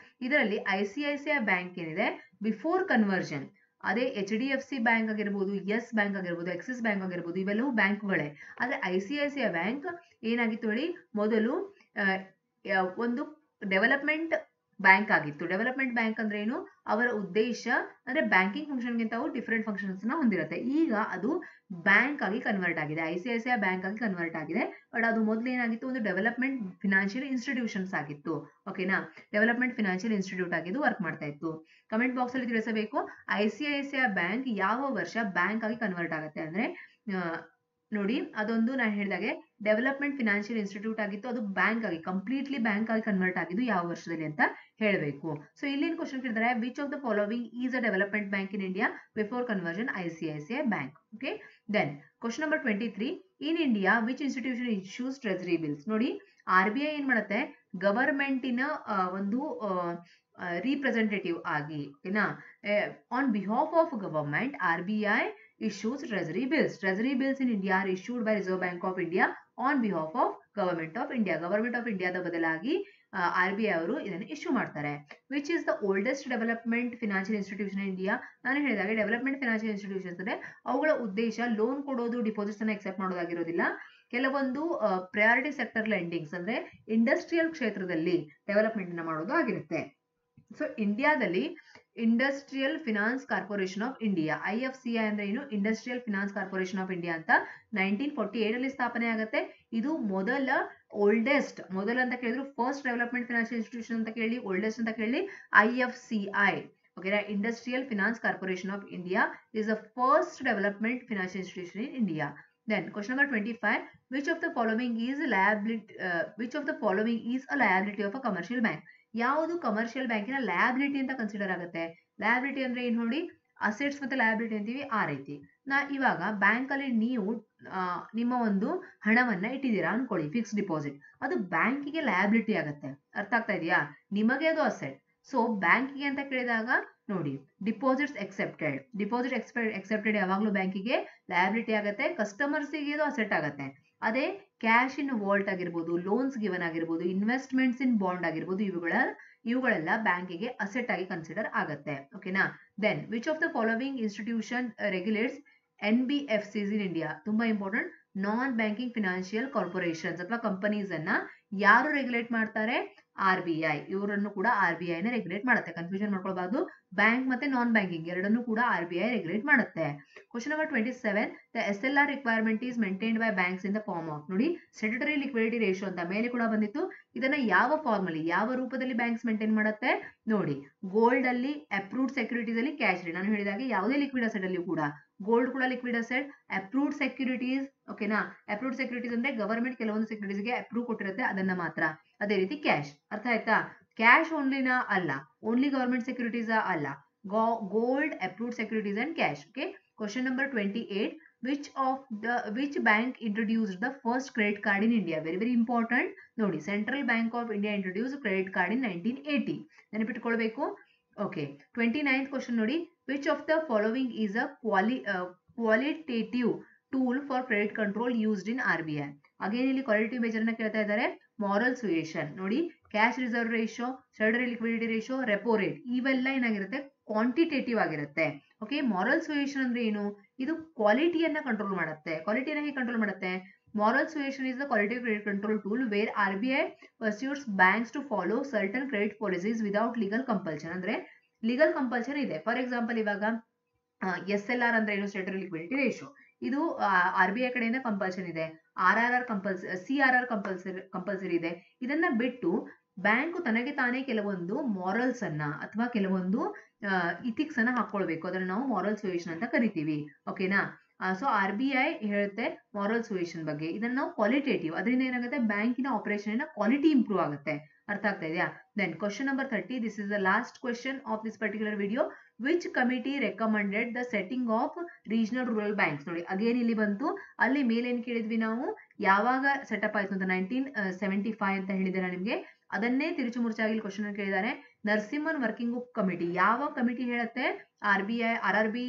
ಇದರಲ್ಲಿ ICICI ಬ್ಯಾಂಕ್ ಏನಿದೆ, ಬಿಫೋರ್ ಕನ್ವರ್ಷನ್, ಅದೇ HDFC ಬ್ಯಾಂಕ್ ಆಗಿರ್ಬೋದು, ಯೆಸ್ ಬ್ಯಾಂಕ್ ಆಗಿರ್ಬೋದು, ಎಕ್ಸಿಸ್ ಬ್ಯಾಂಕ್ ಆಗಿರ್ಬೋದು, ಇವೆಲ್ಲವೂ ಬ್ಯಾಂಕ್ಗಳೇ. ಆದ್ರೆ ICICI ಬ್ಯಾಂಕ್ ಏನಾಗಿತ್ತು ಹೇಳಿ, ಮೊದಲು ಒಂದು ಡೆವಲಪ್ಮೆಂಟ್ ಬ್ಯಾಂಕ್ ಆಗಿತ್ತು. ಡೆವಲಪ್ಮೆಂಟ್ ಬ್ಯಾಂಕ್ ಅಂದ್ರೆ ಏನು, ಅವರ ಉದ್ದೇಶ ಅಂದ್ರೆ ಬ್ಯಾಂಕಿಂಗ್ ಫಂಕ್ಷನ್ ಗಿಂತ ಡಿಫರೆಂಟ್ ಫಂಕ್ಷನ್ಸ್ ನ ಹೊಂದಿರುತ್ತೆ. ಈಗ ಅದು ಬ್ಯಾಂಕ್ ಆಗಿ ಕನ್ವರ್ಟ್ ಆಗಿದೆ, ICICI ಬ್ಯಾಂಕ್ ಆಗಿ ಕನ್ವರ್ಟ್ ಆಗಿದೆ. ಬಟ್ ಅದು ಮೊದಲು ಏನಾಗಿತ್ತು, ಒಂದು ಡೆವಲಪ್ಮೆಂಟ್ ಫಿನಾನ್ಷಿಯಲ್ ಇನ್ಸ್ಟಿಟ್ಯೂಷನ್ಸ್ ಆಗಿತ್ತು. ಓಕೆನಾ, ಡೆವಲಪ್ಮೆಂಟ್ ಫಿನಾನ್ಷಿಯಲ್ ಇನ್ಸ್ಟಿಟ್ಯೂಟ್ ಆಗಿದ್ದು ವರ್ಕ್ ಮಾಡ್ತಾ ಇತ್ತು. ಕಮೆಂಟ್ ಬಾಕ್ಸ್ ಅಲ್ಲಿ ತಿಳಿಸಬೇಕು, ICICI ಬ್ಯಾಂಕ್ ಯಾವ ವರ್ಷ ಬ್ಯಾಂಕ್ ಆಗಿ ಕನ್ವರ್ಟ್ ಆಗುತ್ತೆ ಅಂದ್ರೆ, ನೋಡಿ ಅದೊಂದು ನಾನು ಹೇಳಿದಾಗೆ ಡೆವಲಪ್ಮೆಂಟ್ ಫಿನಾನ್ಷಿಯಲ್ ಇನ್ಸ್ಟಿಟ್ಯೂಟ್ ಆಗಿತ್ತು, ಅದು ಬ್ಯಾಂಕ್ ಆಗಿ ಕಂಪ್ಲೀಟ್ಲಿ ಬ್ಯಾಂಕ್ ಆಗಿ ಕನ್ವರ್ಟ್ ಆಗಿದ್ದು ಯಾವ ವರ್ಷದಲ್ಲಿ ಅಂತ ಹೇಳಬೇಕು. ಸೊ ಇಲ್ಲಿನ ಕ್ವಶನ್ ಕೇಳಿದ್ರೆ, which of the following is a development bank in India before conversion ICICI bank. Okay, then question number 23, in India which institution issues treasury bills. ನೋಡಿ RBI ಏನ್ ಮಾಡುತ್ತೆ, ಗವರ್ಮೆಂಟಿನ ಒಂದು ರಿಪ್ರೆಸೆಂಟೇಟಿವ್ ಆಗಿ, ಓಕೆನಾ, on behalf of government RBI issues treasury bills. Treasury bills in India are issued by Reserve Bank of India on behalf of Government of India. Government of India the ಬದಲಾಗಿ RBI ಅವರು ಇದನ್ನು issue ಮಾಡ್ತಾರೆ. Which is the oldest development financial institution in India. ನಾನು ಹೇಳಿದಾಗ development financial institutions ಅಂದ್ರೆ ಅವುಗಳ ಉದ್ದೇಶ loan ಕೊಡೋದು, ಡಿಪಾಸಿಟ್ಸ್ ಅನ್ನ ಎಕ್ಸೆಪ್ಟ್ ಮಾಡೋದಾಗಿರೋದಿಲ್ಲ. ಕೆಲವೊಂದು ಪ್ರಯಾರಿಟಿ ಸೆಕ್ಟರ್ ಲೆಂಡಿಂಗ್ಸ್ ಅಂದ್ರೆ ಇಂಡಸ್ಟ್ರಿಯಲ್ ಕ್ಷೇತ್ರದಲ್ಲಿ ಡೆವಲಪ್ಮೆಂಟ್ ಅನ್ನ ಮಾಡೋದು ಆಗಿರುತ್ತೆ. ಸೊ ಇಂಡಿಯಾದಲ್ಲಿ industrial finance corporation of India, IFCI ಅಂದ್ರೆ ಏನು, industrial finance corporation of India ಅಂತ 1948 ಅಲ್ಲಿ ಸ್ಥಾಪನೆ ಆಗುತ್ತೆ. ಇದು ಮೊದಲ ಅಂತ ಕೇಳಿದ್ರು, ಫಸ್ಟ್ ಡೆವಲಪ್ಮೆಂಟ್ ಫಿನಾನ್ಷಿಯಲ್ ಇನ್ಸ್ಟಿಟ್ಯೂಷನ್ ಅಂತ ಕೇಳಿ, ಓಲ್ಡೆಸ್ಟ್ ಅಂತ ಕೇಳಿ IFCI. ಓಕೆನಾ, industrial finance corporation of India is the first development financial institution in India. Then question number 25, which of the following is a liability of a commercial bank? ಯಾವುದು commercial ಬ್ಯಾಂಕಿನ liability ಅಂತ consider ಆಗುತ್ತೆ? Liability ಅಂದ್ರೆ ಏನ್ ನೋಡಿ, assets ಮತ್ತೆ liability ಅಂತೀವಿ, ಆ ರೀತಿ. ಇವಾಗ ಬ್ಯಾಂಕ್ ಅಲ್ಲಿ ನೀವು ನಿಮ್ಮ ಒಂದು ಹಣವನ್ನ ಇಟ್ಟಿದ್ದೀರಾ ಅನ್ಕೊಳ್ಳಿ, ಫಿಕ್ಸ್ ಡಿಪಾಸಿಟ್, ಅದು ಬ್ಯಾಂಕಿಗೆ ಲಯಬಿಲಿಟಿ ಆಗುತ್ತೆ. ಅರ್ಥ ಆಗ್ತಾ ಇದೆಯಾ? ನಿಮಗೆ ಅದು ಅಸೆಟ್. ಸೊ ಬ್ಯಾಂಕಿಗೆ ಅಂತ ಕೇಳಿದಾಗ ನೋಡಿ, ಡಿಪಾಸಿಟ್ ಎಕ್ಸೆಪ್ಟೆಡ್ ಯಾವಾಗ್ಲೂ ಬ್ಯಾಂಕಿಗೆ ಲಯಬಿಲಿಟಿ ಆಗುತ್ತೆ, ಕಸ್ಟಮರ್ಸ್ಗೆ ಅದು ಅಸೆಟ್ ಆಗುತ್ತೆ. ಅದೇ ಕ್ಯಾಶ್ ಇನ್ ವಾಲ್ಟ್ ಆಗಿರ್ಬೋದು, ಲೋನ್ಸ್ ಗಿವನ್ ಆಗಿರ್ಬೋದು, ಇನ್ವೆಸ್ಟ್ಮೆಂಟ್ಸ್ ಇನ್ ಬಾಂಡ್ ಆಗಿರ್ಬೋದು, ಇವುಗಳೆಲ್ಲ ಬ್ಯಾಂಕಿಗೆ ಅಸೆಟ್ ಆಗಿ ಕನ್ಸಿಡರ್ ಆಗುತ್ತೆ. ಓಕೆನಾ, then which of the following institution regulates NBFCs in India. ತುಂಬಾ important. Non banking financial corporations ಅಥವಾ ಕಂಪನೀಸ್ ಅನ್ನ ಯಾರು ರೆಗ್ಯುಲೇಟ್ ಮಾಡ್ತಾರೆ? RBI. ಇವರನ್ನು ಕೂಡ RBI ನ ರೆಗ್ಯುಲೇಟ್ ಮಾಡುತ್ತೆ. ಕನ್ಫ್ಯೂಷನ್ ಮಾಡ್ಕೊಳ್ಬಾರ್ದು, ಬ್ಯಾಂಕ್ ಮತ್ತೆ ನಾನ್ ಬ್ಯಾಂಕಿಂಗ್ ಎರಡನ್ನೂ ಕೂಡ RBI ರೆಗ್ಯುಲೇಟ್ ಮಾಡುತ್ತೆ. Question number 27, the SLR requirement is maintained by banks in the form of. ನೋಡಿ ಸ್ಟ್ಯಾಟ್ಯುಟರಿ ಲಿಕ್ವಿಡಿಟಿ ರೇಷಿಯೋ ಅಂತ ಮೇಲೆ ಕೂಡ ಬಂದಿತ್ತು. ಇದನ್ನ ಯಾವ ಫಾರ್ಮ್ ಅಲ್ಲಿ, ಯಾವ ರೂಪದಲ್ಲಿ ಬ್ಯಾಂಕ್ಸ್ ಮೇಂಟೈನ್ ಮಾಡುತ್ತೆ? ನೋಡಿ, ಗೋಲ್ಡ್ ಅಲ್ಲಿ, ಅಪ್ರೂವ್ಡ್ ಸೆಕ್ಯೂರಿಟೀಸ್ ಅಲ್ಲಿ, ಕ್ಯಾಶ್ ಅಲ್ಲಿ. ನಾನು ಹೇಳಿದಾಗೆ ಯಾವುದೇ ಲಿಕ್ವಿಡ್ ಅಸೆಟ್ ಅಲ್ಲಿ ಕೂಡ, ಗೋಲ್ಡ್ ಕೂಡ ಲಿಕ್ವಿಡ್ ಅಸೆಟ್, ಅಪ್ರೂವ್ಡ್ ಸೆಕ್ಯೂರಿಟೀಸ್. ಓಕೆನಾ, ಅಪ್ರೂವ್ಡ್ ಸೆಕ್ಯೂರಿಟೀಸ್ ಅಂದ್ರೆ ಗವರ್ಮೆಂಟ್ ಕೆಲವೊಂದು ಸೆಕ್ಯೂರಿಟೀಸ್ಗೆ ಅಪ್ರೂವ್ ಕೊಟ್ಟಿರುತ್ತೆ, ಅದನ್ನ ಮಾತ್ರ. ಅದೇ ರೀತಿ ಕ್ಯಾಶ್. ಅರ್ಥ ಆಯ್ತಾ? ಕ್ಯಾಶ್ ಓನ್ಲಿನ ಅಲ್ಲ, ಓನ್ಲಿ ಗವರ್ಮೆಂಟ್ ಸೆಕ್ಯೂರಿಟೀಸ್ ಅಲ್ಲ, gold, approved securities and cash. Okay, question number 28, which bank introduced the first credit card in India? Very important. ನೋಡಿ, central bank of India introduce credit card in 1980. ನೆನಪಿಟ್ಕೊಳ್ಬೇಕು. Okay, 29th question ನೋಡಿ, which of the following is a qualitative tool for credit control used in RBI? Again ಇಲ್ಲಿ qualitative measure ಅನ್ನ ಕೇಳ್ತಾ ಇದ್ದಾರೆ. Moral ಸುಯೇಷನ್ ನೋಡಿ, cash reserve ratio, statutory liquidity ratio, repo rate, ಇವೆಲ್ಲ ಏನಾಗಿರುತ್ತೆ? Quantitative ಆಗಿರುತ್ತೆ. ಓಕೆ, ಮಾರಲ್ ಸುಯೇಷನ್ ಅಂದ್ರೆ ಏನು? ಇದು ಕ್ವಾಲಿಟಿಯನ್ನ ಕಂಟ್ರೋಲ್ ಮಾಡುತ್ತೆ. ಕ್ವಾಲಿಟಿಯನ್ನ ಹೇಗೆ ಕಂಟ್ರೋಲ್ ಮಾಡುತ್ತೆ? Moral suasion is the qualitative credit control tool where RBI pursues banks to follow certain credit policies without legal compulsion. ಅಂದ್ರೆ legal compulsion ಇದೆ. ಫಾರ್ ಎಕ್ಸಾಂಪಲ್, ಇವಾಗ SLR ಅಂದ್ರೆ ಏನು? Statutory liquidity ratio. ಇದು RBI ಕಡೆಯಿಂದ ಕಂಪಲ್ಷನ್ ಇದೆ. CRR compulsory ಇದೆ. ಇದನ್ನ ಬಿಟ್ಟು ಬ್ಯಾಂಕು ತನಗೆ ತಾನೇ ಕೆಲವೊಂದು ಮಾರಲ್ಸ್ ಅನ್ನ ಅಥವಾ ಕೆಲವೊಂದು ಇಥಿಕ್ಸ್ ಅನ್ನ ಹಾಕೊಳ್ಬೇಕು, ಅದನ್ನ ನಾವು ಮಾರಲ್ ಸುಯೇಷನ್ ಅಂತ ಕರಿತೀವಿ. ಓಕೆನಾ? ಸೊ ಆರ್ ಬಿ ಐ ಹೇಳುತ್ತೆ ಮಾರಲ್ ಸುಯೇಷನ್ ಬಗ್ಗೆ. ಇದನ್ನ ನಾವು ಕ್ವಾಲಿಟೇಟಿವ್, ಅದರಿಂದ ಏನಾಗುತ್ತೆ, ಬ್ಯಾಂಕಿನ ಆಪರೇಷನ್ ಕ್ವಾಲಿಟಿ ಇಂಪ್ರೂವ್ ಆಗುತ್ತೆ. ಅರ್ಥ ಆಗ್ತಾ ಇದೆಯಾ? Then question number 30, this is the last question of this particular video. Which committee recommended the setting of regional rural banks? ನೋಡಿ ಅಗೇನ್ ಇಲ್ಲಿ ಬಂತು, ಅಲ್ಲಿ ಮೇಲೆ ಏನ್ ಕೇಳಿದ್ವಿ ನಾವು, ಯಾವಾಗ ಸೆಟಪ್ ಆಯ್ತು ಅಂತ 1975 ಅಂತ ಹೇಳಿದಾರೆ ನಿಮ್ಗೆ. ಅದನ್ನೇ ತಿರುಚು ಮುರುಚಾಗಿ ಕ್ವಶನ್ ಕೇಳಿದ್ದಾರೆ. ನರಸಿಂಹನ್ ವರ್ಕಿಂಗ್ ಗ್ರೂಪ್ ಕಮಿಟಿ, ಯಾವ ಕಮಿಟಿ ಹೇಳುತ್ತೆ ಆರ್ ಆರ್ ಬಿ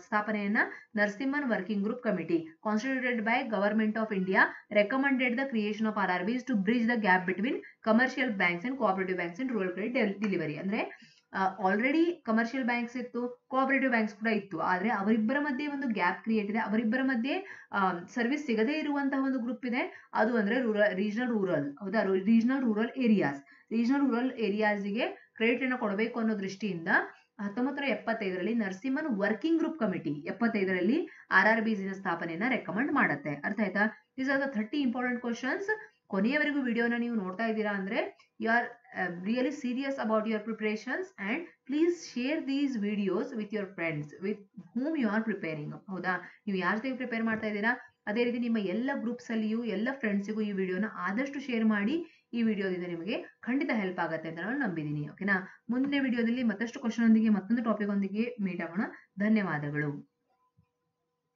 ಸ್ಥಾಪನೆಯನ್ನ? Narasimhan working group committee constituted by government of India recommended the creation of RRBs to bridge the gap between commercial banks and cooperative banks and rural credit delivery. ಅಂದ್ರೆ already commercial banks ಇತ್ತು, cooperative banks ಕೂಡ ಇತ್ತು, ಆದ್ರೆ ಅವರಿಬ್ಬರ ಮಧ್ಯೆ ಒಂದು gap create ಇದೆ, ಅವರಿಬ್ಬರ ಮಧ್ಯೆ ಸರ್ವಿಸ್ ಸಿಗದೇ ಇರುವಂತಹ ಒಂದು ಗ್ರೂಪ್ ಇದೆ, ಅದು ಅಂದ್ರೆ ರೀಜನಲ್ ರೂರಲ್. ಹೌದಾ? Regional rural areas. Regional rural ಏರಿಯಾಸ್ಗೆ ಕ್ರೆಡಿಟ್ ಅನ್ನು ಕೊಡಬೇಕು ಅನ್ನೋ ದೃಷ್ಟಿಯಿಂದ 1975ರಲ್ಲಿ ನರಸಿಂಹನ್ ವರ್ಕಿಂಗ್ ಗ್ರೂಪ್ ಕಮಿಟಿ 75ರಲ್ಲಿ RRBs ಸ್ಥಾಪನೆಯನ್ನ ರೆಕಮೆಂಡ್ ಮಾಡುತ್ತೆ. ಅರ್ಥ ಆಯ್ತಾ? These are the 30 important questions. ಕೊನೆಯವರೆಗೂ ವಿಡಿಯೋನ ನೀವು ನೋಡ್ತಾ ಇದ್ದೀರಾ ಅಂದ್ರೆ you are really serious about your preparations, and please share these videos with your friends with whom you are preparing. ಹೌದಾ? ನೀವು ಯಾರ ಜೊತೆ ಪ್ರಿಪೇರ್ ಮಾಡ್ತಾ ಇದ್ದೀರಾ, ಅದೇ ರೀತಿ ನಿಮ್ಮ ಎಲ್ಲ ಗ್ರೂಪ್ಸ್ ಅಲ್ಲಿಯೂ ಎಲ್ಲ ಫ್ರೆಂಡ್ಸಿಗೂ ಈ ವಿಡಿಯೋನ ಆದಷ್ಟು ಶೇರ್ ಮಾಡಿ. ಈ ವಿಡಿಯೋದಿಂದ ನಿಮಗೆ ಖಂಡಿತ ಹೆಲ್ಪ್ ಆಗುತ್ತೆ ಅಂತ ನಾನು ನಂಬಿದ್ದೀನಿ. ಓಕೆನಾ? ಮುಂದಿನ ವಿಡಿಯೋದಲ್ಲಿ ಮತ್ತಷ್ಟು ಕ್ವಶನ್ ಒಂದಿಗೆ ಮತ್ತೊಂದು ಟಾಪಿಕ್ ಒಂದಿಗೆ ಮೀಟ್ ಆಗೋಣ. ಧನ್ಯವಾದಗಳು.